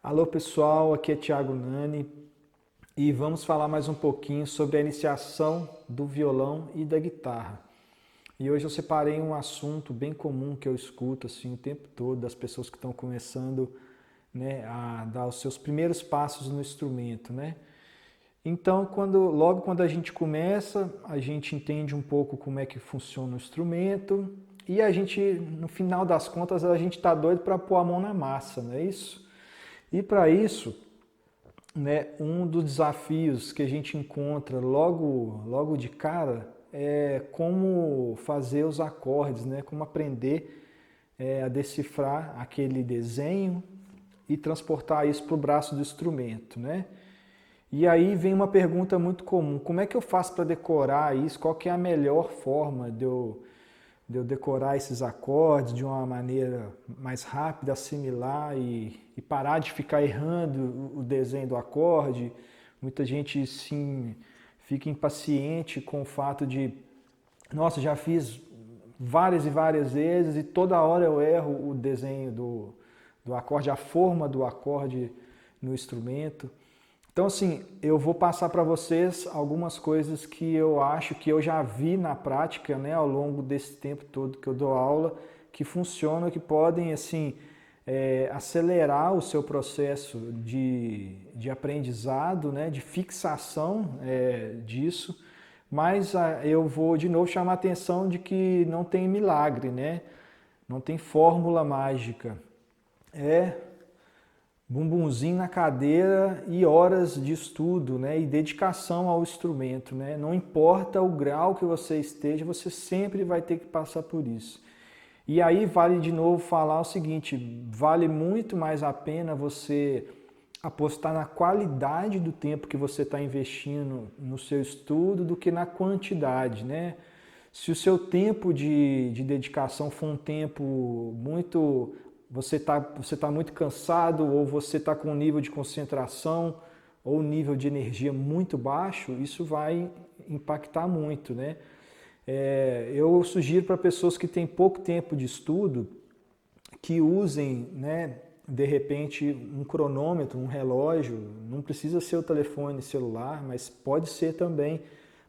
Alô pessoal, aqui é Thiago Nani e vamos falar mais um pouquinho sobre a iniciação do violão e da guitarra. E hoje eu separei um assunto bem comum que eu escuto assim o tempo todo das pessoas que estão começando, né, a dar os seus primeiros passos no instrumento, né? Então, logo quando a gente começa, a gente entende um pouco como é que funciona o instrumento e a gente, no final das contas, a gente está doido para pôr a mão na massa, não é isso? E para isso, né, um dos desafios que a gente encontra logo de cara é como fazer os acordes, né, como aprender a decifrar aquele desenho e transportar isso para o braço do instrumento, né? E aí vem uma pergunta muito comum: como é que eu faço para decorar isso? Qual que é a melhor forma de eu decorar esses acordes de uma maneira mais rápida, assimilar e parar de ficar errando o desenho do acorde? Muita gente sim fica impaciente com o fato de, nossa, já fiz várias e várias vezes e toda hora eu erro o desenho do acorde, a forma do acorde no instrumento. Então, assim, eu vou passar para vocês algumas coisas que eu acho que eu já vi na prática, né, ao longo desse tempo todo que eu dou aula, que funcionam, que podem, assim, acelerar o seu processo de aprendizado, né, de fixação disso. Mas eu vou de novo chamar a atenção de que não tem milagre, né? Não tem fórmula mágica. É bumbumzinho na cadeira e horas de estudo, né, e dedicação ao instrumento, né? Não importa o grau que você esteja, você sempre vai ter que passar por isso. E aí vale de novo falar o seguinte: vale muito mais a pena você apostar na qualidade do tempo que você está investindo no seu estudo do que na quantidade, né? Se o seu tempo de dedicação for um tempo muito você tá muito cansado ou você está com um nível de concentração ou nível de energia muito baixo, isso vai impactar muito, né? Eu sugiro para pessoas que têm pouco tempo de estudo que usem, né, de repente, um cronômetro, um relógio. Não precisa ser o telefone celular, mas pode ser também.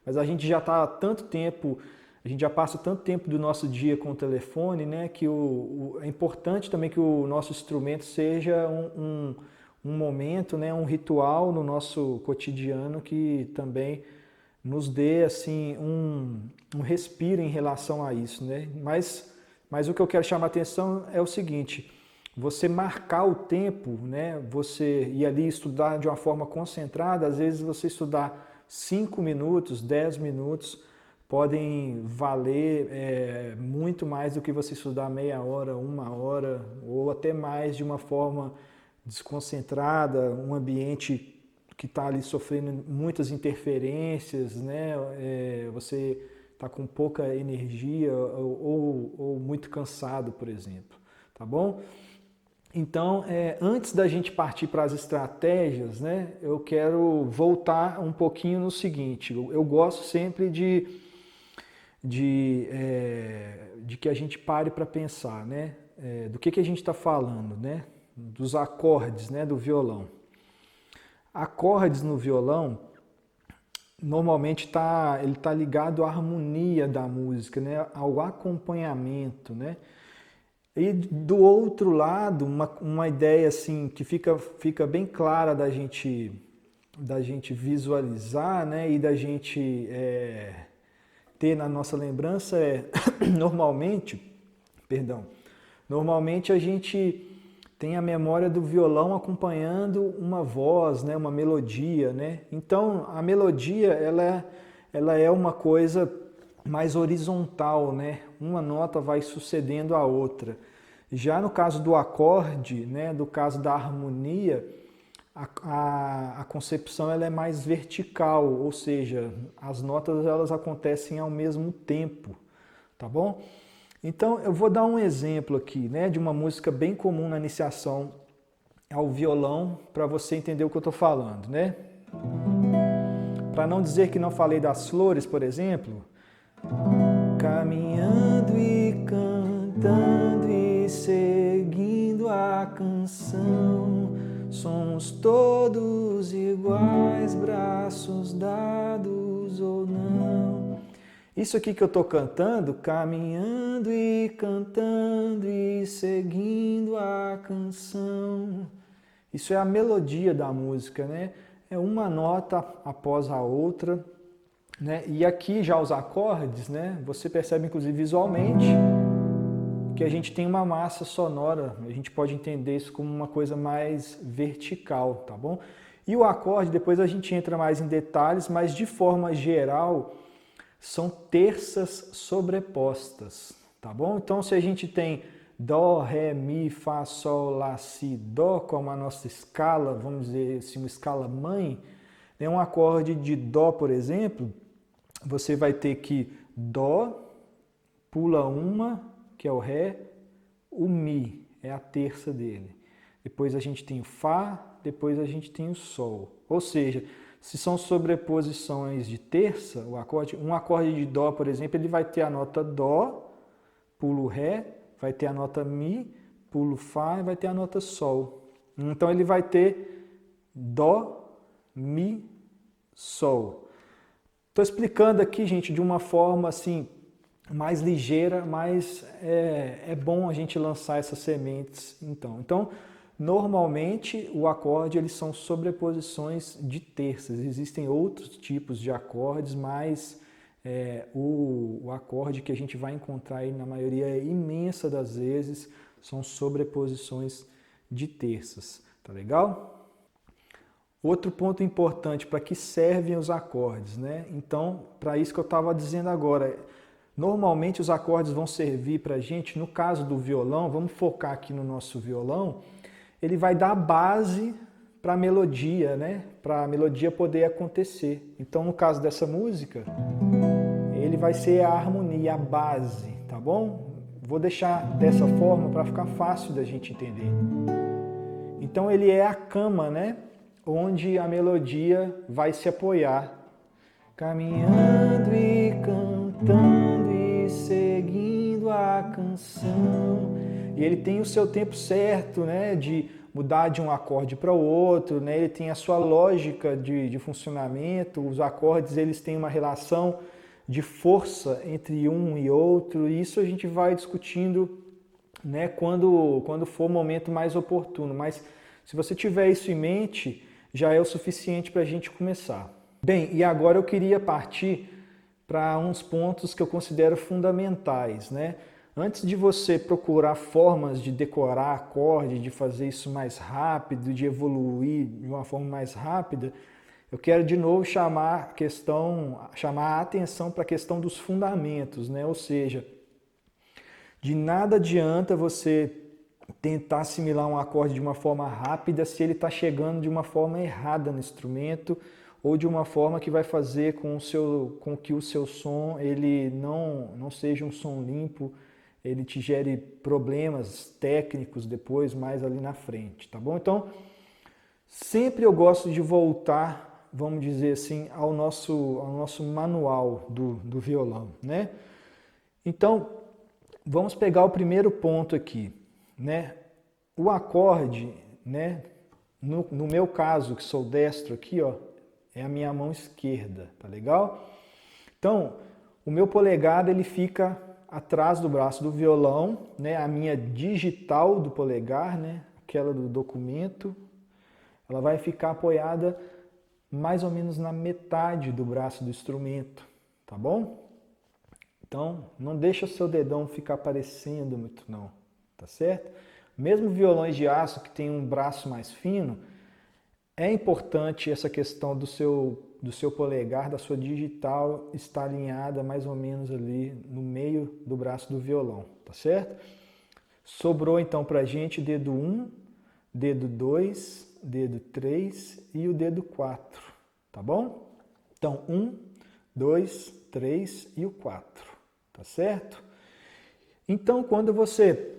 Mas a gente já está há tanto tempo, a gente já passa tanto tempo do nosso dia com o telefone, né, que é importante também que o nosso instrumento seja um momento, né, um ritual no nosso cotidiano que também nos dê assim um respiro em relação a isso, né? Mas o que eu quero chamar a atenção é o seguinte: você marcar o tempo, né? Você ir ali estudar de uma forma concentrada, às vezes você estudar 5 minutos, 10 minutos, podem valer muito mais do que você estudar meia hora, uma hora, ou até mais de uma forma desconcentrada, um ambiente que está ali sofrendo muitas interferências, né? Você está com pouca energia ou muito cansado, por exemplo, tá bom? Então, antes da gente partir para as estratégias, né, eu quero voltar um pouquinho no seguinte: eu gosto sempre de que a gente pare para pensar, né, do que a gente está falando, né, dos acordes, né, do violão. Acordes no violão, normalmente ele tá ligado à harmonia da música, né, ao acompanhamento, né. E do outro lado, uma ideia assim que fica bem clara da gente visualizar, né, e da gente ter na nossa lembrança normalmente, perdão, normalmente a gente tem a memória do violão acompanhando uma voz, né, uma melodia, né? Então a melodia ela é uma coisa mais horizontal, né? Uma nota vai sucedendo a outra. Já no caso do acorde, né, do caso da harmonia, a concepção ela é mais vertical, ou seja, as notas elas acontecem ao mesmo tempo, tá bom? Então eu vou dar um exemplo aqui, né, de uma música bem comum na iniciação ao violão para você entender o que eu estou falando, né? Para não dizer que não falei das flores, por exemplo, caminhando e cantando e seguindo a canção, somos todos iguais, braços dados ou não. Isso aqui que eu estou cantando, caminhando e cantando e seguindo a canção. Isso é a melodia da música, né? É uma nota após a outra, né? E aqui já os acordes, né? Você percebe inclusive visualmente que a gente tem uma massa sonora. A gente pode entender isso como uma coisa mais vertical, tá bom? E o acorde, depois a gente entra mais em detalhes, mas de forma geral são terças sobrepostas, tá bom? Então se a gente tem Dó, Ré, Mi, Fá, Sol, Lá, Si, Dó, como a nossa escala, vamos dizer assim, uma escala mãe, né? Um acorde de Dó, por exemplo, você vai ter que Dó, pula uma, que é o Ré, o Mi, é a terça dele. Depois a gente tem o Fá, depois a gente tem o Sol. Ou seja, se são sobreposições de terça, um acorde de Dó, por exemplo, ele vai ter a nota Dó, pulo Ré, vai ter a nota Mi, pulo Fá e vai ter a nota Sol. Então ele vai ter Dó, Mi, Sol. Estou explicando aqui, gente, de uma forma assim mais ligeira, mas é bom a gente lançar essas sementes. Então, normalmente o acorde eles são sobreposições de terças. Existem outros tipos de acordes, mas o acorde que a gente vai encontrar aí na maioria imensa das vezes são sobreposições de terças. Tá legal? Outro ponto importante, para que servem os acordes, né? Então, para isso que eu estava dizendo agora, normalmente os acordes vão servir para a gente, no caso do violão, vamos focar aqui no nosso violão, ele vai dar base para a melodia, né? Para a melodia poder acontecer. Então, no caso dessa música, ele vai ser a harmonia, a base, tá bom? Vou deixar dessa forma para ficar fácil da gente entender. Então, ele é a cama, né? Onde a melodia vai se apoiar. Caminhando e cantando e seguindo a canção. E ele tem o seu tempo certo, né, de mudar de um acorde para o outro, né? Ele tem a sua lógica de funcionamento. Os acordes eles têm uma relação de força entre um e outro. E isso a gente vai discutindo, né, quando for o momento mais oportuno. Mas se você tiver isso em mente, já é o suficiente para a gente começar. Bem, e agora eu queria partir para uns pontos que eu considero fundamentais, né? Antes de você procurar formas de decorar acorde, de fazer isso mais rápido, de evoluir de uma forma mais rápida, eu quero de novo chamar a atenção para a questão dos fundamentos, né? Ou seja, de nada adianta você tentar assimilar um acorde de uma forma rápida se ele está chegando de uma forma errada no instrumento ou de uma forma que vai fazer com que o seu som ele não seja um som limpo, ele te gere problemas técnicos depois, mais ali na frente, tá bom? Então, sempre eu gosto de voltar, vamos dizer assim, ao nosso manual do violão, né? Então, vamos pegar o primeiro ponto aqui, né? O acorde, né? No meu caso, que sou destro aqui, ó, é a minha mão esquerda, tá legal? Então, o meu polegar ele fica atrás do braço do violão, né? A minha digital do polegar, né? Aquela do documento, ela vai ficar apoiada mais ou menos na metade do braço do instrumento, tá bom? Então, não deixa o seu dedão ficar aparecendo muito não, tá certo? Mesmo violões de aço que tem um braço mais fino, é importante essa questão do seu polegar, da sua digital estar alinhada mais ou menos ali no meio do braço do violão, tá certo? Sobrou então pra gente dedo 1, dedo 2, dedo 3 e o dedo 4, tá bom? Então 1, 2, 3 e o 4, tá certo? Então quando você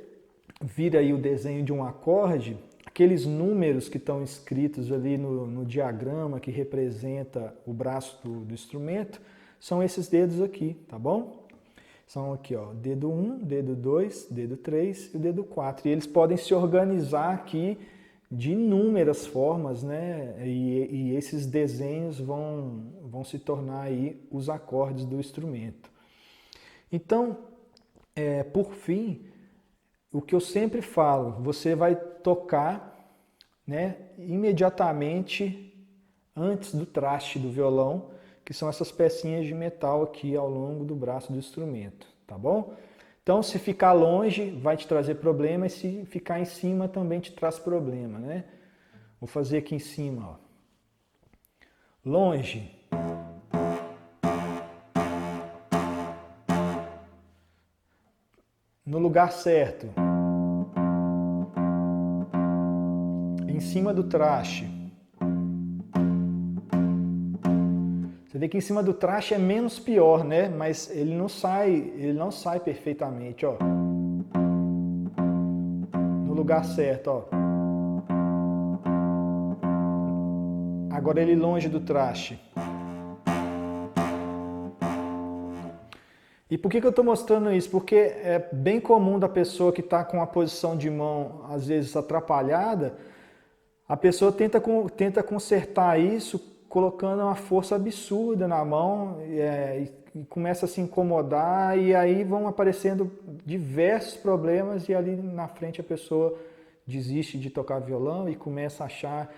vira aí o desenho de um acorde, aqueles números que estão escritos ali no diagrama que representa o braço do instrumento, são esses dedos aqui, tá bom? São aqui, ó, dedo 1, dedo 2, dedo 3 e o dedo 4. E eles podem se organizar aqui inúmeras formas, né? E esses desenhos vão se tornar aí os acordes do instrumento. Então, por fim, o que eu sempre falo, você vai tocar, né, imediatamente antes do traste do violão, que são essas pecinhas de metal aqui ao longo do braço do instrumento, tá bom? Então, se ficar longe, vai te trazer problema, e se ficar em cima, também te traz problema, né? Vou fazer aqui em cima, ó. Longe. No lugar certo. Em cima do traste. Você vê que em cima do traste é menos pior, né? Mas ele não sai perfeitamente, ó. No lugar certo, ó. Agora ele longe do traste. E por que eu estou mostrando isso? Porque é bem comum da pessoa que está com a posição de mão, às vezes, atrapalhada, a pessoa tenta consertar isso colocando uma força absurda na mão e começa a se incomodar, e aí vão aparecendo diversos problemas, e ali na frente a pessoa desiste de tocar violão e começa a achar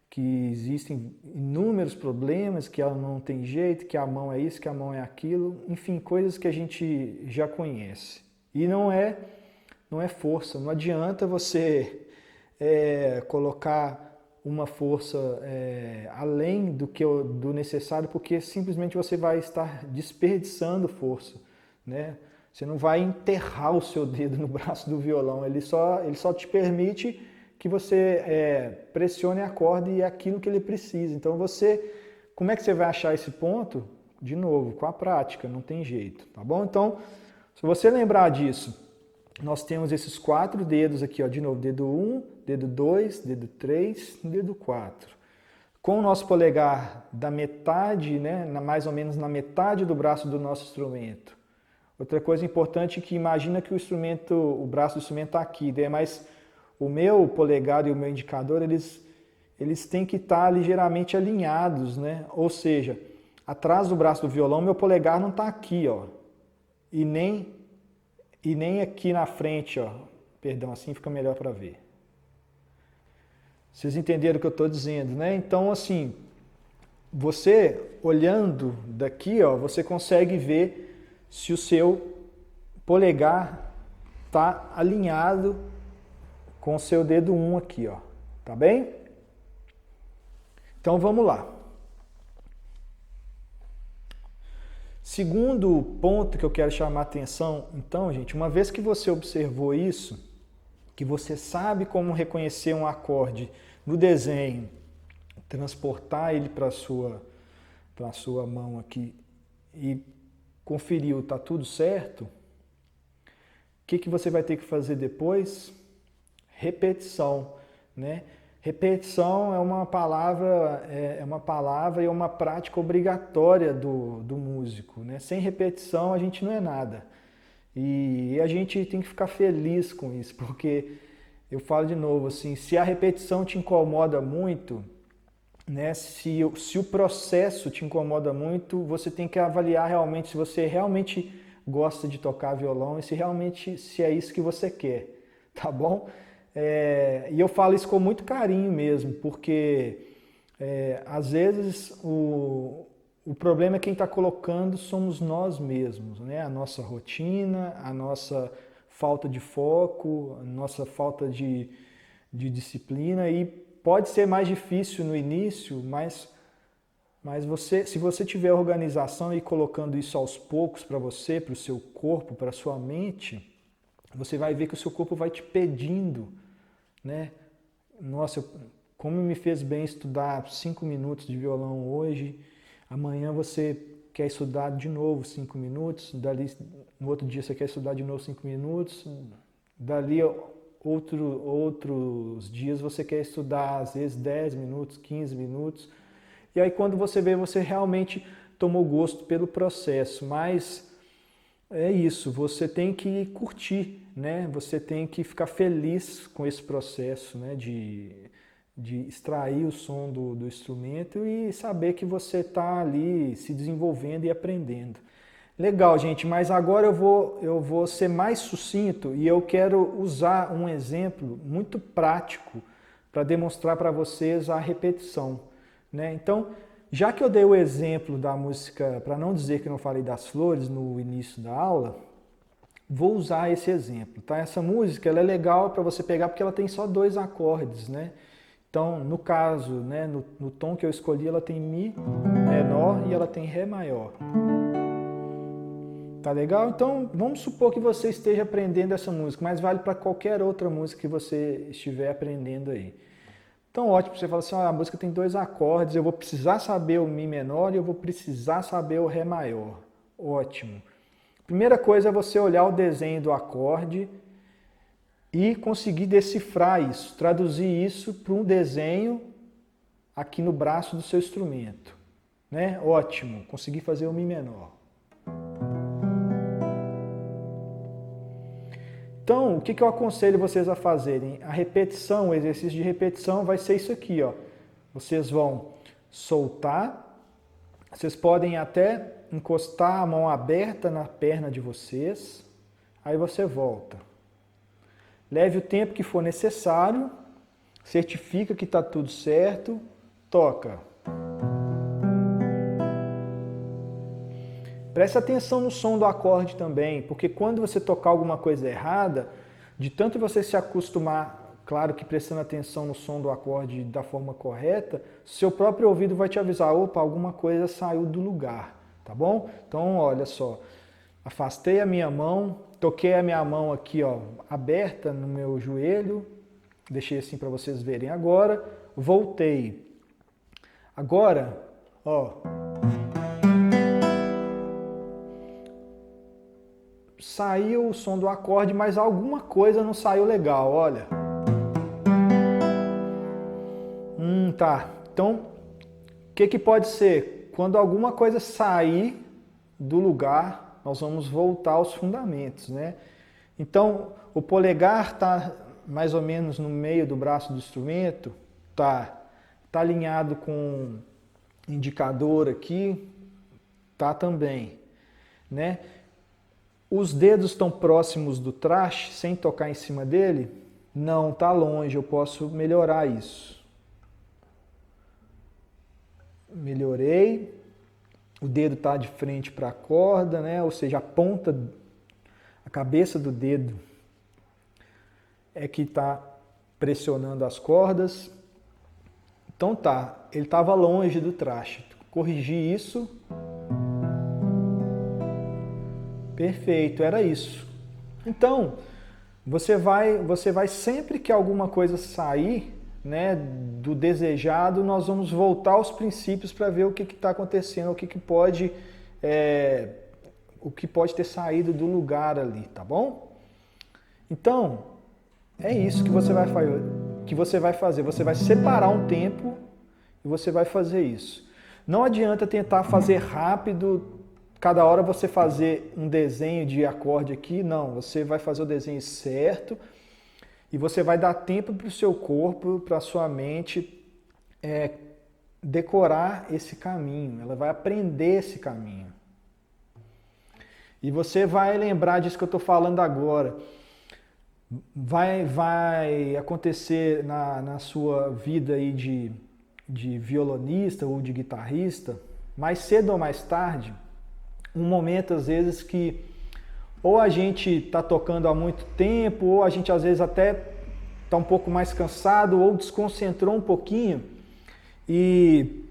que existem inúmeros problemas, que ela não tem jeito, que a mão é isso, que a mão é aquilo, enfim, coisas que a gente já conhece. E não é força, não adianta você colocar uma força além do necessário, porque simplesmente você vai estar desperdiçando força, né? Você não vai enterrar o seu dedo no braço do violão, ele só te permite que você pressione a corda, e é aquilo que ele precisa. Então como é que você vai achar esse ponto? De novo, com a prática, não tem jeito, tá bom? Então, se você lembrar disso, nós temos esses 4 dedos aqui, ó, de novo, dedo 1, dedo 2, dedo 3, dedo 4. Com o nosso polegar da metade, né, mais ou menos na metade do braço do nosso instrumento. Outra coisa importante é que imagina que o braço do instrumento está aqui, né, mas o meu polegar e o meu indicador, eles têm que estar ligeiramente alinhados, né? Ou seja, atrás do braço do violão, meu polegar não está aqui, ó, e nem aqui na frente, ó. Perdão, assim fica melhor para ver. Vocês entenderam o que eu estou dizendo, né? Então, assim, você olhando daqui, ó, você consegue ver se o seu polegar está alinhado com o seu dedo 1 aqui, ó. Tá bem? Então, vamos lá. Segundo ponto que eu quero chamar a atenção, então, gente, uma vez que você observou isso, que você sabe como reconhecer um acorde no desenho, transportar ele para a sua mão aqui e conferiu, tá tudo certo, o que você vai ter que fazer depois? Repetição, né? Repetição é uma palavra e é uma prática obrigatória do músico, né? Sem repetição a gente não é nada. E a gente tem que ficar feliz com isso, porque eu falo de novo, assim, se a repetição te incomoda muito, né? Se o processo te incomoda muito, você tem que avaliar realmente se você realmente gosta de tocar violão e se é isso que você quer, tá bom? E eu falo isso com muito carinho mesmo, porque às vezes o problema é quem está colocando somos nós mesmos, né? A nossa rotina, a nossa falta de foco, a nossa falta de disciplina, e pode ser mais difícil no início, mas se você tiver organização e colocando isso aos poucos para você, para o seu corpo, para a sua mente, você vai ver que o seu corpo vai te pedindo, né? Nossa, como me fez bem estudar 5 minutos de violão hoje, amanhã você quer estudar de novo 5 minutos, no outro dia você quer estudar de novo 5 minutos, dali outros dias você quer estudar às vezes 10 minutos, 15 minutos, e aí quando você vê, você realmente tomou gosto pelo processo, mas é isso, você tem que curtir, né? Você tem que ficar feliz com esse processo, né? de extrair o som do instrumento e saber que você está ali se desenvolvendo e aprendendo. Legal, gente, mas agora eu vou ser mais sucinto e eu quero usar um exemplo muito prático para demonstrar para vocês a repetição, né? Então, já que eu dei o exemplo da música, para não dizer que eu não falei das flores no início da aula, vou usar esse exemplo, tá? Essa música ela é legal para você pegar porque ela tem só 2 acordes, né? Então, no caso, né, no tom que eu escolhi, ela tem Mi menor e ela tem Ré maior. Tá legal? Então, vamos supor que você esteja aprendendo essa música, mas vale para qualquer outra música que você estiver aprendendo aí. Então, ótimo, você fala assim, a música tem 2 acordes, eu vou precisar saber o Mi menor e eu vou precisar saber o Ré maior. Ótimo. Primeira coisa é você olhar o desenho do acorde e conseguir decifrar isso, traduzir isso para um desenho aqui no braço do seu instrumento, né? Ótimo, consegui fazer o Mi menor. Então, o que eu aconselho vocês a fazerem? A repetição, o exercício de repetição vai ser isso aqui, ó. Vocês vão soltar, vocês podem até encostar a mão aberta na perna de vocês, aí você volta. Leve o tempo que for necessário, certifica que está tudo certo, toca. Preste atenção no som do acorde também, porque quando você tocar alguma coisa errada, de tanto você se acostumar, claro que prestando atenção no som do acorde da forma correta, seu próprio ouvido vai te avisar, opa, alguma coisa saiu do lugar, tá bom? Então, olha só, afastei a minha mão, toquei a minha mão aqui, ó, aberta no meu joelho, deixei assim para vocês verem agora, voltei. Agora, ó, saiu o som do acorde, mas alguma coisa não saiu legal, olha. Tá. Então, o que pode ser? Quando alguma coisa sair do lugar, nós vamos voltar aos fundamentos, né? Então, o polegar está mais ou menos no meio do braço do instrumento, tá alinhado com o indicador aqui, tá também, né? Os dedos estão próximos do traste, sem tocar em cima dele? Não, está longe, eu posso melhorar isso. Melhorei. O dedo está de frente para a corda, né? Ou seja, a ponta, a cabeça do dedo é que está pressionando as cordas. Então tá, ele estava longe do traste. Corrigi isso. Perfeito, era isso. Então, você vai sempre que alguma coisa sair, né, do desejado, nós vamos voltar aos princípios para ver o que está acontecendo, o que pode ter saído do lugar ali, tá bom? Então, é isso que você vai fazer. Você vai separar um tempo e você vai fazer isso. Não adianta tentar fazer rápido. Cada hora você fazer um desenho de acorde aqui, não, você vai fazer o desenho certo e você vai dar tempo para o seu corpo, para a sua mente decorar esse caminho, ela vai aprender esse caminho. E você vai lembrar disso que eu estou falando agora. Vai acontecer na sua vida aí de violonista ou de guitarrista, mais cedo ou mais tarde, um momento às vezes que ou a gente está tocando há muito tempo, ou a gente às vezes até está um pouco mais cansado, ou desconcentrou um pouquinho, e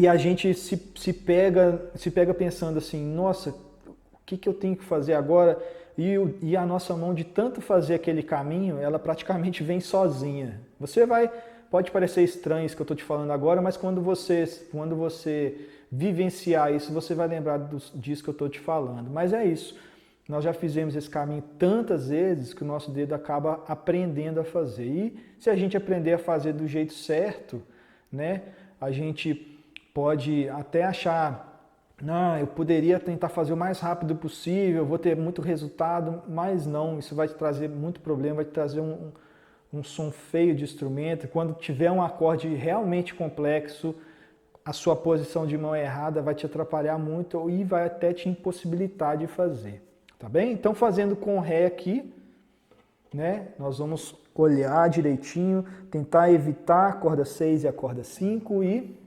a gente se pega pensando assim, nossa, o que eu tenho que fazer agora? E a nossa mão, de tanto fazer aquele caminho, ela praticamente vem sozinha. Pode parecer estranho isso que eu estou te falando agora, mas quando você vivenciar isso, você vai lembrar disso que eu estou te falando. Mas é isso. Nós já fizemos esse caminho tantas vezes que o nosso dedo acaba aprendendo a fazer. E se a gente aprender a fazer do jeito certo, né, a gente pode até achar, não, eu poderia tentar fazer o mais rápido possível, vou ter muito resultado, mas não, isso vai te trazer muito problema, vai te trazer um som feio de instrumento, quando tiver um acorde realmente complexo, a sua posição de mão errada vai te atrapalhar muito e vai até te impossibilitar de fazer, tá bem? Então, fazendo com Ré aqui, né, nós vamos olhar direitinho, tentar evitar a corda 6 e a corda 5 e...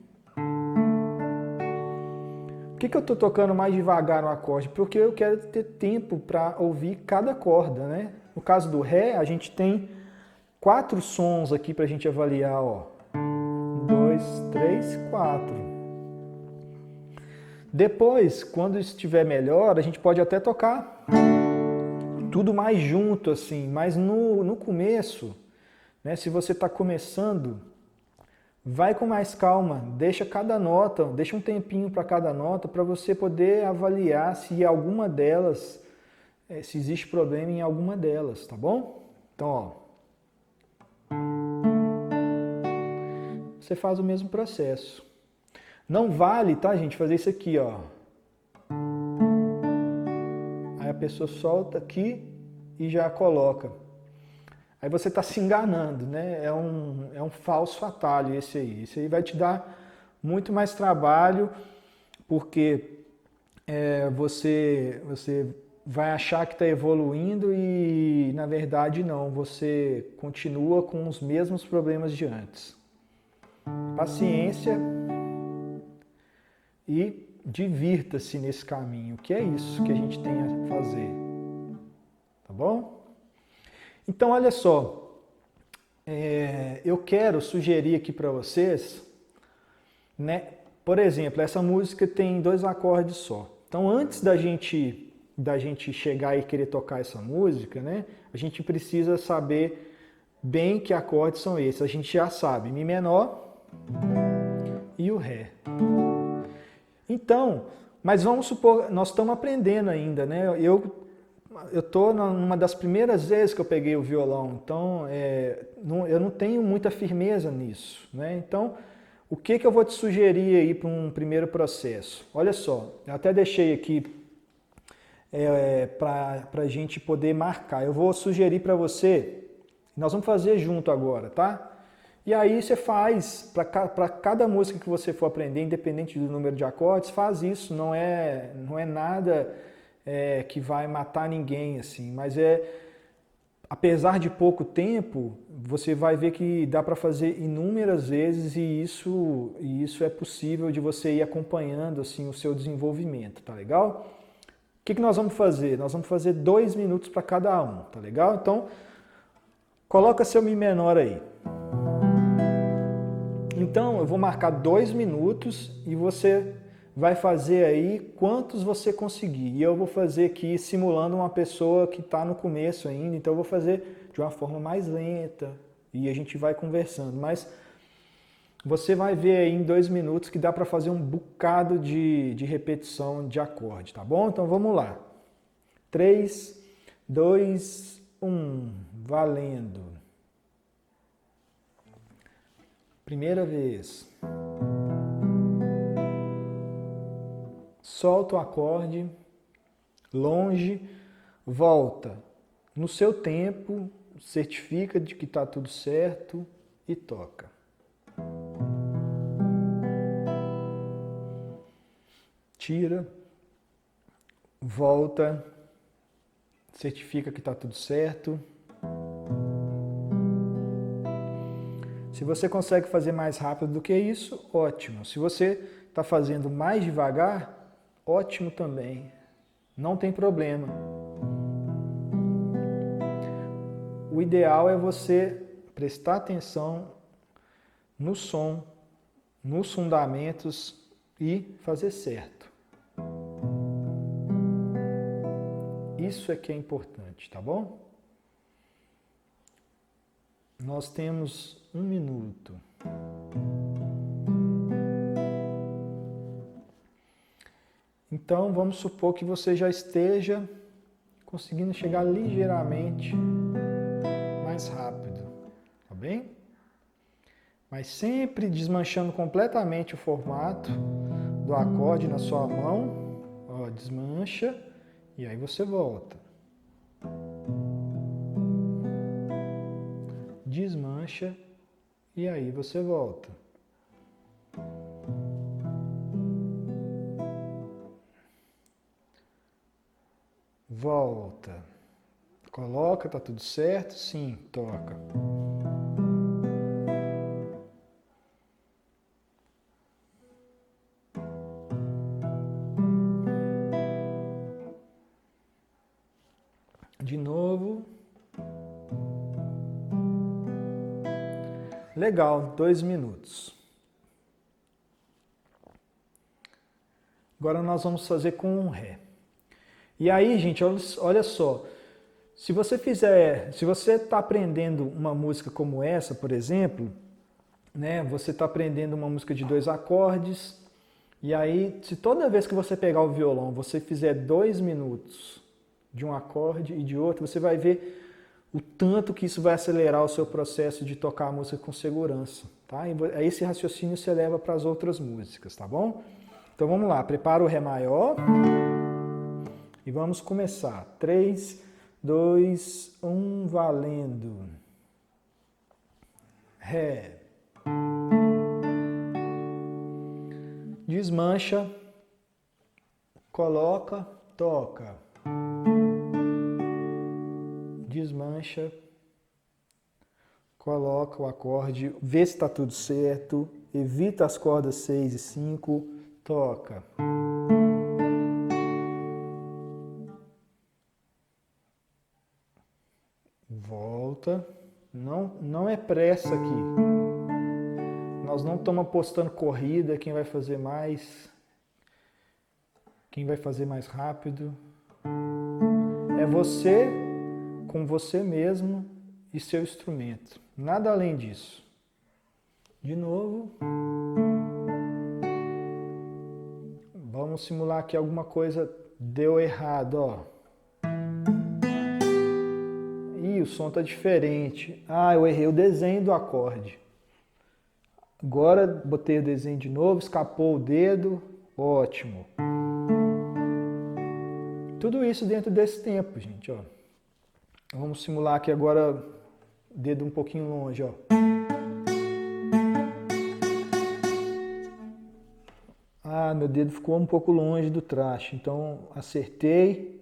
Por que eu estou tocando mais devagar no acorde? Porque eu quero ter tempo para ouvir cada corda, né? No caso do Ré, a gente tem 4 sons aqui para a gente avaliar, ó. 1, 2, 3, 4. Depois, quando estiver melhor, a gente pode até tocar tudo mais junto, assim. Mas no começo, né, se você está começando, vai com mais calma. Deixa cada nota, deixa um tempinho para cada nota para você poder avaliar se alguma delas, se existe problema em alguma delas, tá bom? Então, ó. Você faz o mesmo processo. Não vale, tá, gente, fazer isso aqui, ó. Aí a pessoa solta aqui e já coloca. Aí você está se enganando, né? É um falso atalho esse aí. Esse aí vai te dar muito mais trabalho, porque você vai achar que está evoluindo e, na verdade, não. Você continua com os mesmos problemas de antes. Paciência e divirta-se nesse caminho, que é isso que a gente tem a fazer. Tá bom? Então, olha só, eu quero sugerir aqui para vocês, né? Por exemplo, essa música tem 2 acordes só. Então, antes da gente chegar e querer tocar essa música, né? A gente precisa saber bem que acordes são esses. A gente já sabe, Mi menor e o Ré. Então, mas vamos supor, nós estamos aprendendo ainda, né? Eu estou numa das primeiras vezes que eu peguei o violão, então eu não tenho muita firmeza nisso, né? Então, o que eu vou te sugerir aí para um primeiro processo? Olha só, eu até deixei aqui para a gente poder marcar. Eu vou sugerir para você, nós vamos fazer junto agora, tá? E aí você faz, para cada música que você for aprender, independente do número de acordes, faz isso, não é nada que vai matar ninguém, assim, mas apesar de pouco tempo, você vai ver que dá para fazer inúmeras vezes e isso é possível de você ir acompanhando assim, o seu desenvolvimento, tá legal? O que nós vamos fazer? Nós vamos fazer 2 minutos para cada um, tá legal? Então, coloca seu Mi menor aí. Então, eu vou marcar 2 minutos e você vai fazer aí quantos você conseguir. E eu vou fazer aqui simulando uma pessoa que está no começo ainda, então eu vou fazer de uma forma mais lenta e a gente vai conversando. Mas você vai ver aí em 2 minutos que dá para fazer um bocado de repetição de acorde, tá bom? Então vamos lá. 3, 2, 1, valendo. Primeira vez. Solta o acorde, longe, volta. No seu tempo, certifica de que está tudo certo e toca. Tira, volta, certifica que está tudo certo. Se você consegue fazer mais rápido do que isso, ótimo. Se você está fazendo mais devagar, ótimo também. Não tem problema. O ideal é você prestar atenção no som, nos fundamentos e fazer certo. Isso é que é importante, tá bom? Nós temos 1 minuto. Então, vamos supor que você já esteja conseguindo chegar ligeiramente mais rápido, tá bem? Mas sempre desmanchando completamente o formato do acorde na sua mão. Ó, desmancha e aí você volta. desmancha e aí você volta. Volta. Coloca, tá tudo certo? Sim, toca. De novo. Legal, 2 minutos. Agora nós vamos fazer com um Ré. E aí, gente, olha só. Se você está aprendendo uma música como essa, por exemplo, né, você está aprendendo uma música de 2 acordes, e aí, se toda vez que você pegar o violão, você fizer 2 minutos de um acorde e de outro, você vai ver o tanto que isso vai acelerar o seu processo de tocar a música com segurança, tá? E esse raciocínio você leva para as outras músicas, tá bom? Então vamos lá, prepara o Ré maior e vamos começar. 3, 2, 1, valendo. Ré. Desmancha, coloca, toca. Desmancha, coloca o acorde, vê se está tudo certo, evita as cordas 6 e 5, toca. Volta, não é pressa aqui. Nós não estamos apostando corrida, quem vai fazer mais rápido. É você com você mesmo e seu instrumento. Nada além disso. De novo. Vamos simular que alguma coisa deu errado, ó. Ih, o som está diferente. Ah, eu errei o desenho do acorde. Agora botei o desenho de novo, escapou o dedo. Ótimo. Tudo isso dentro desse tempo, gente, ó. Vamos simular aqui agora, dedo um pouquinho longe, ó. Ah, meu dedo ficou um pouco longe do traste, então acertei.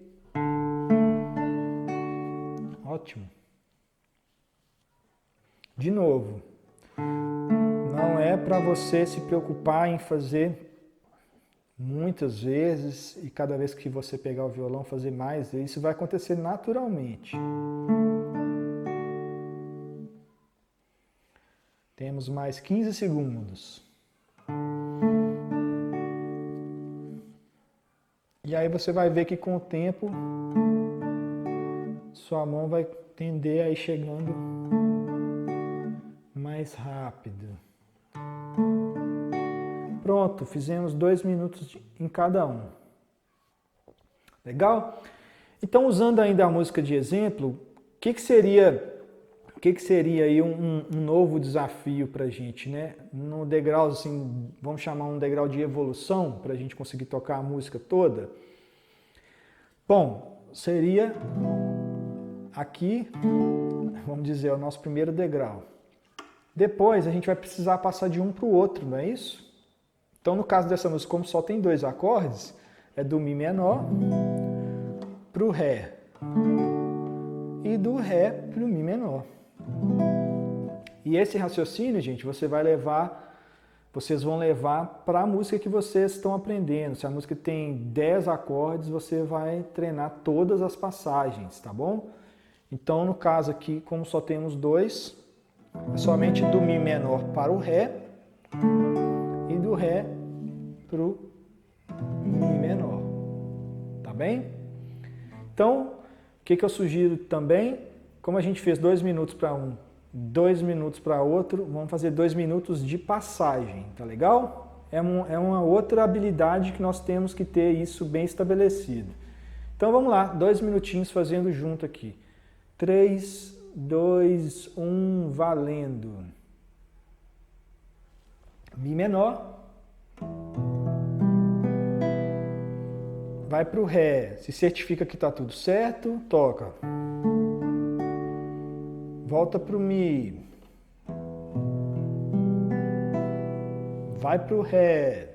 Ótimo. De novo, não é para você se preocupar em fazer muitas vezes e cada vez que você pegar o violão fazer mais, isso vai acontecer naturalmente. Temos mais 15 segundos. E aí você vai ver que com o tempo sua mão vai tender a ir chegando mais rápido. Pronto, fizemos 2 minutos em cada um. Legal? Então, usando ainda a música de exemplo, o que seria aí um novo desafio para a gente, né? No degrau, assim, vamos chamar um degrau de evolução, para a gente conseguir tocar a música toda? Bom, seria aqui, vamos dizer, o nosso primeiro degrau. Depois, a gente vai precisar passar de um para o outro, não é isso? Então, no caso dessa música, como só tem 2 acordes, é do Mi menor para o Ré e do Ré para o Mi menor. E esse raciocínio, gente, vocês vão levar para a música que vocês estão aprendendo. Se a música tem 10 acordes, você vai treinar todas as passagens, tá bom? Então, no caso aqui, como só temos 2, é somente do Mi menor para o Ré e do Ré para o Mi menor, tá bem? Então, o que eu sugiro também, como a gente fez 2 minutos para um, 2 minutos para outro, vamos fazer 2 minutos de passagem, tá legal? É uma outra habilidade que nós temos que ter isso bem estabelecido. Então vamos lá, 2 minutinhos fazendo junto aqui. 3, 2, 1, valendo. Mi menor. Vai para o Ré, se certifica que está tudo certo, toca. volta pro Mi, vai pro Ré.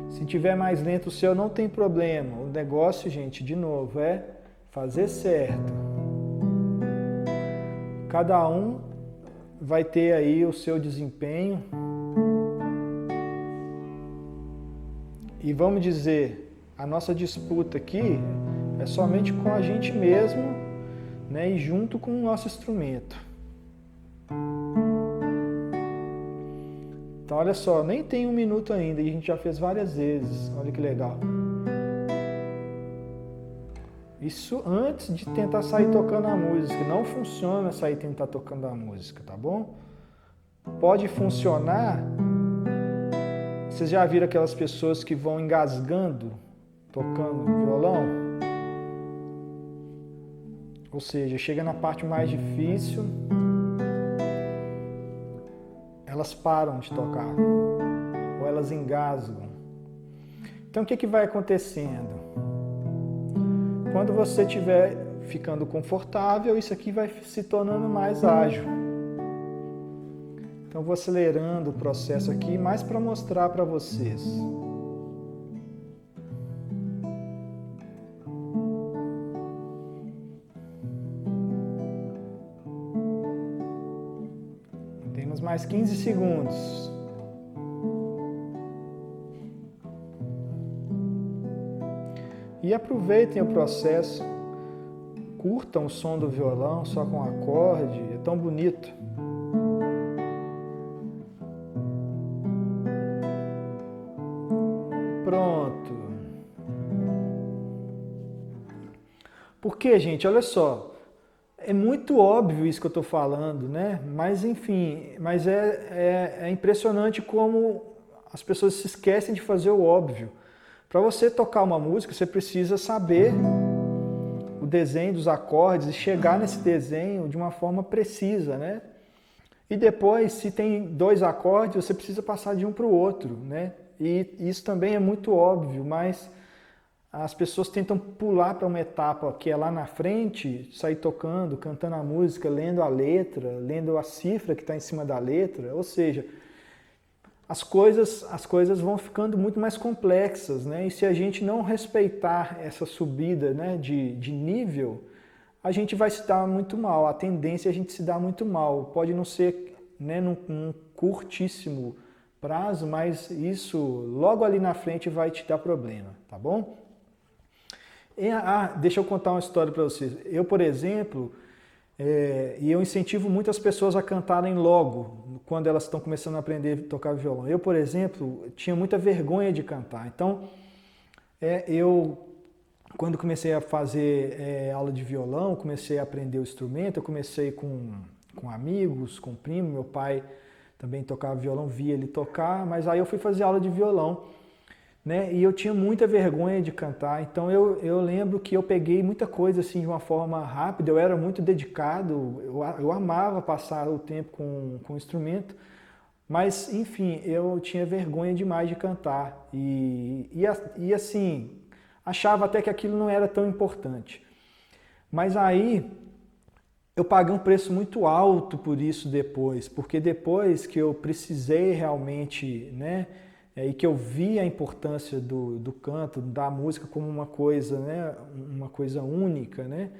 Se tiver mais lento o seu, não tem problema. O negócio, gente, de novo, é fazer certo. Cada um vai ter aí o seu desempenho. E vamos dizer, a nossa disputa aqui é somente com a gente mesmo, né, e junto com o nosso instrumento. Então, olha só, nem tem 1 minuto ainda e a gente já fez várias vezes. Olha que legal. Isso antes de tentar sair tocando a música. Não funciona sair tentar tocando a música, tá bom? Pode funcionar. Vocês já viram aquelas pessoas que vão engasgando tocando violão? Ou seja, chega na parte mais difícil, elas param de tocar, ou elas engasgam. Então o que vai acontecendo? Quando você estiver ficando confortável, isso aqui vai se tornando mais ágil. Então vou acelerando o processo aqui, mais para mostrar para vocês. Temos mais 15 segundos. E aproveitem o processo. Curtam o som do violão só com acorde, é tão bonito. Pronto. Porque, gente, olha só, é muito óbvio isso que eu estou falando, né? Mas enfim, é impressionante como as pessoas se esquecem de fazer o óbvio. Para você tocar uma música, você precisa saber o desenho dos acordes e chegar nesse desenho de uma forma precisa, né? E depois, se tem 2 acordes, você precisa passar de um para o outro, né? E isso também é muito óbvio, mas as pessoas tentam pular para uma etapa que é lá na frente, sair tocando, cantando a música, lendo a letra, lendo a cifra que está em cima da letra, ou seja, as coisas vão ficando muito mais complexas, né? E se a gente não respeitar essa subida, né, de nível, a gente vai se dar muito mal, a tendência é a gente se dar muito mal. Pode não ser, né, num curtíssimo prazo, mas isso logo ali na frente vai te dar problema, tá bom? Deixa eu contar uma história para vocês. Eu, por exemplo, e eu incentivo muitas pessoas a cantarem logo, quando elas estão começando a aprender a tocar violão. Eu, por exemplo, tinha muita vergonha de cantar. Então, quando comecei a fazer aula de violão, comecei a aprender o instrumento, eu comecei com amigos, com primo, meu pai também tocava violão, via ele tocar, mas aí eu fui fazer aula de violão, né? E eu tinha muita vergonha de cantar, então eu lembro que eu peguei muita coisa assim de uma forma rápida, eu era muito dedicado, eu amava passar o tempo com o instrumento, mas enfim, eu tinha vergonha demais de cantar e assim, achava até que aquilo não era tão importante. Mas aí eu paguei um preço muito alto por isso depois, porque depois que eu precisei realmente, né, e que eu vi a importância do canto, da música como uma coisa, né, uma coisa única, né,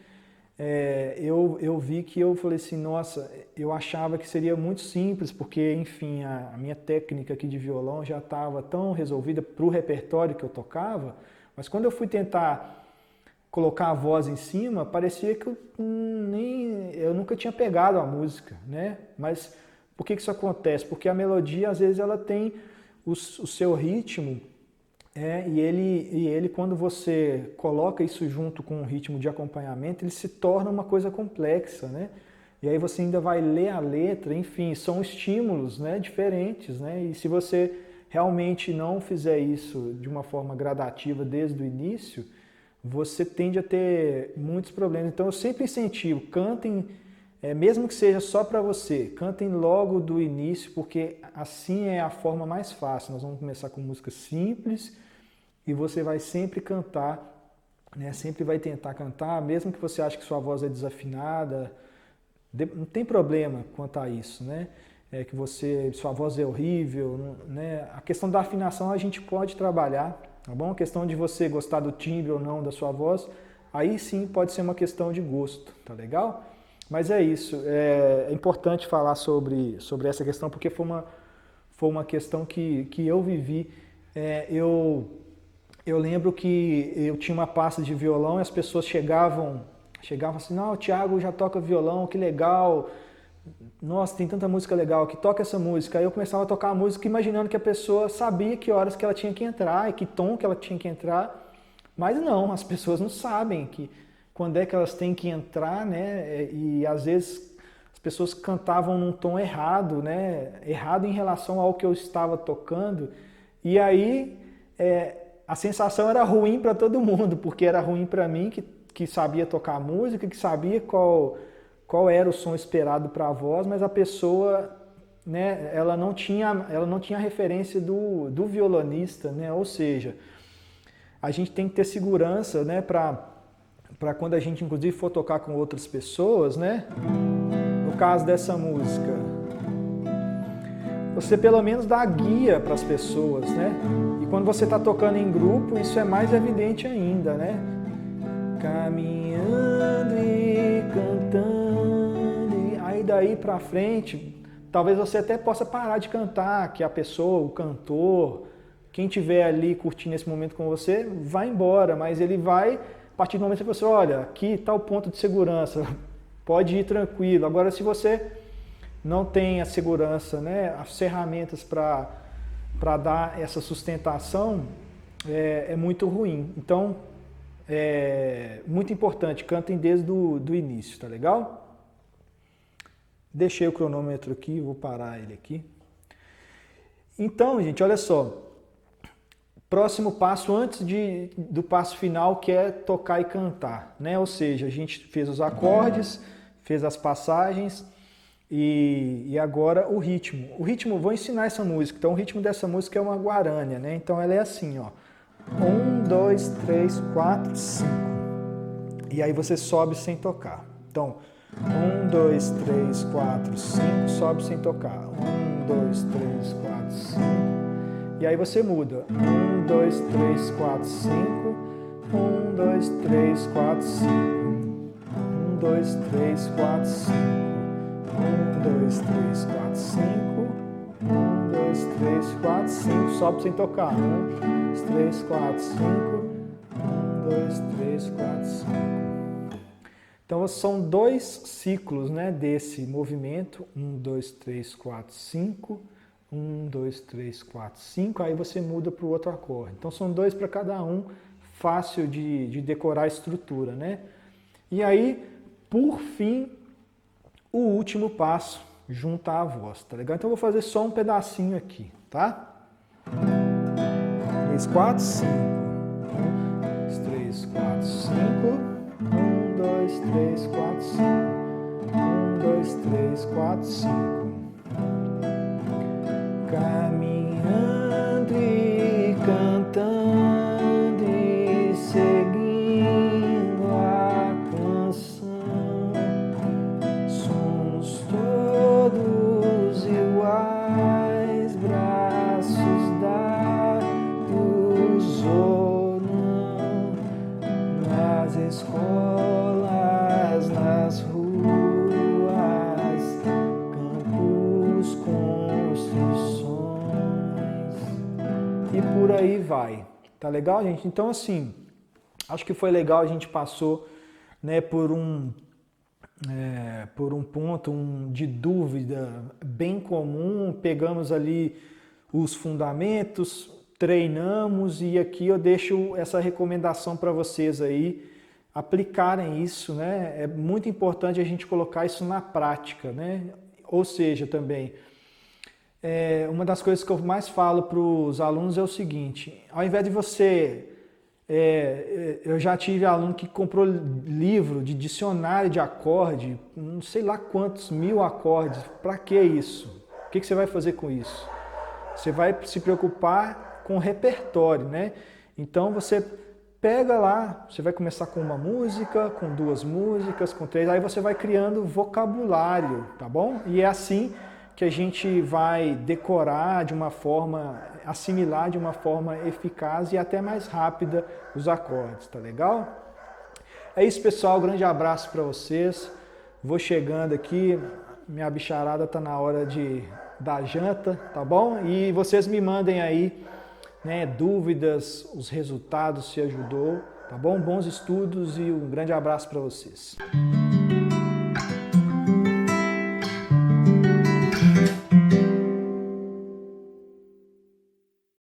eu vi que eu falei assim, nossa, eu achava que seria muito simples, porque, enfim, a minha técnica aqui de violão já estava tão resolvida para o repertório que eu tocava, mas quando eu fui tentar colocar a voz em cima, parecia que eu nunca tinha pegado a música, né? Mas por que isso acontece? Porque a melodia, às vezes, ela tem o seu ritmo, e ele, quando você coloca isso junto com o ritmo de acompanhamento, ele se torna uma coisa complexa, né? E aí você ainda vai ler a letra, enfim, são estímulos, né, diferentes, né? E se você realmente não fizer isso de uma forma gradativa desde o início, você tende a ter muitos problemas. Então eu sempre incentivo, cantem, mesmo que seja só para você, cantem logo do início, porque assim é a forma mais fácil. Nós vamos começar com música simples e você vai sempre cantar né? Sempre vai tentar cantar, mesmo que você ache que sua voz é desafinada, não tem problema quanto a isso, né? Que sua voz é horrível, né? A questão da afinação a gente pode trabalhar, tá bom? A questão de você gostar do timbre ou não da sua voz, aí sim pode ser uma questão de gosto, tá legal? Mas é isso, é importante falar sobre essa questão, porque foi uma questão que eu vivi. Eu lembro que eu tinha uma pasta de violão e as pessoas chegavam assim, não, o Thiago já toca violão, que legal, nossa, tem tanta música legal, que toca essa música. Aí eu começava a tocar a música imaginando que a pessoa sabia que horas que ela tinha que entrar e que tom que ela tinha que entrar, mas não, as pessoas não sabem quando é que elas têm que entrar, né? E às vezes as pessoas cantavam num tom errado, né? Errado em relação ao que eu estava tocando, e aí a sensação era ruim para todo mundo, porque era ruim para mim que sabia tocar música, que sabia qual era o som esperado para a voz, mas a pessoa, né, ela não tinha referência do violonista, né? Ou seja, a gente tem que ter segurança, né, para quando a gente inclusive for tocar com outras pessoas, né? No caso dessa música, você pelo menos dá guia para as pessoas, né? E quando você está tocando em grupo, isso é mais evidente ainda, né? Caminhando e cantando, aí daí para frente, talvez você até possa parar de cantar, que a pessoa, o cantor, quem estiver ali curtindo esse momento com você, vai embora, mas ele vai, a partir do momento que você, olha, aqui está o ponto de segurança, pode ir tranquilo. Agora, se você não tem a segurança, né, as ferramentas para dar essa sustentação, é muito ruim. Então, muito importante, cantem desde o início, tá legal? Deixei o cronômetro aqui, vou parar ele aqui. Então, gente, olha só. Próximo passo antes do passo final, que é tocar e cantar, né? Ou seja, a gente fez os acordes, fez as passagens e agora o ritmo. O ritmo, vou ensinar essa música. Então, o ritmo dessa música é uma guarânia, né? Então, ela é assim, ó. 1, 2, 3, 4, 5. E aí você sobe sem tocar. Então, 1, 2, 3, 4, 5, sobe sem tocar. 1, 2, 3, 4, 5. E aí você muda. 1, 2, 3, 4, 5. 1, 2, 3, 4, 5. 1, 2, 3, 4, 5. 1, 2, 3, 4, 5. 1, 2, 3, 4, 5. Sobe sem tocar. 1, 2, 3, 4, 5. 1, 2, 3, 4, 5. Então são dois ciclos, né, desse movimento. 1, 2, 3, 4, 5. 1, 2, 3, 4, 5. Aí você muda para o outro acorde. Então são dois para cada um, fácil de decorar a estrutura, né? E aí, por fim, o último passo, juntar a voz, tá legal? Então eu vou fazer só um pedacinho aqui, tá? 3, 4, 5. 1, 2, 3, 4, 5. 1, 2, 3, 4, 5. 1, 2, 3, 4, 5. Caminhando e cantando e seguindo a canção, somos todos iguais, braços dados ou não, nas escolas, nas ruas, campos, construções, e por aí vai. Tá legal, gente? Então, assim, acho que foi legal, a gente passou, né, por um ponto de dúvida bem comum, pegamos ali os fundamentos, treinamos, e aqui eu deixo essa recomendação para vocês aí aplicarem isso, né? É muito importante a gente colocar isso na prática, né? Ou seja, também, uma das coisas que eu mais falo para os alunos é o seguinte: ao invés de você... eu já tive aluno que comprou livro de dicionário de acorde, não sei lá quantos mil acordes. Para que isso? O que você vai fazer com isso? Você vai se preocupar com o repertório, né? Então você pega lá, você vai começar com uma música, com 2 músicas, com 3, aí você vai criando vocabulário, tá bom? E é assim que a gente vai decorar de uma forma, assimilar de uma forma eficaz e até mais rápida os acordes, tá legal? É isso, pessoal, grande abraço para vocês. Vou chegando aqui, minha bicharada tá na hora da janta, tá bom? E vocês me mandem aí, né, dúvidas, os resultados, se ajudou, tá bom? Bons estudos e um grande abraço para vocês.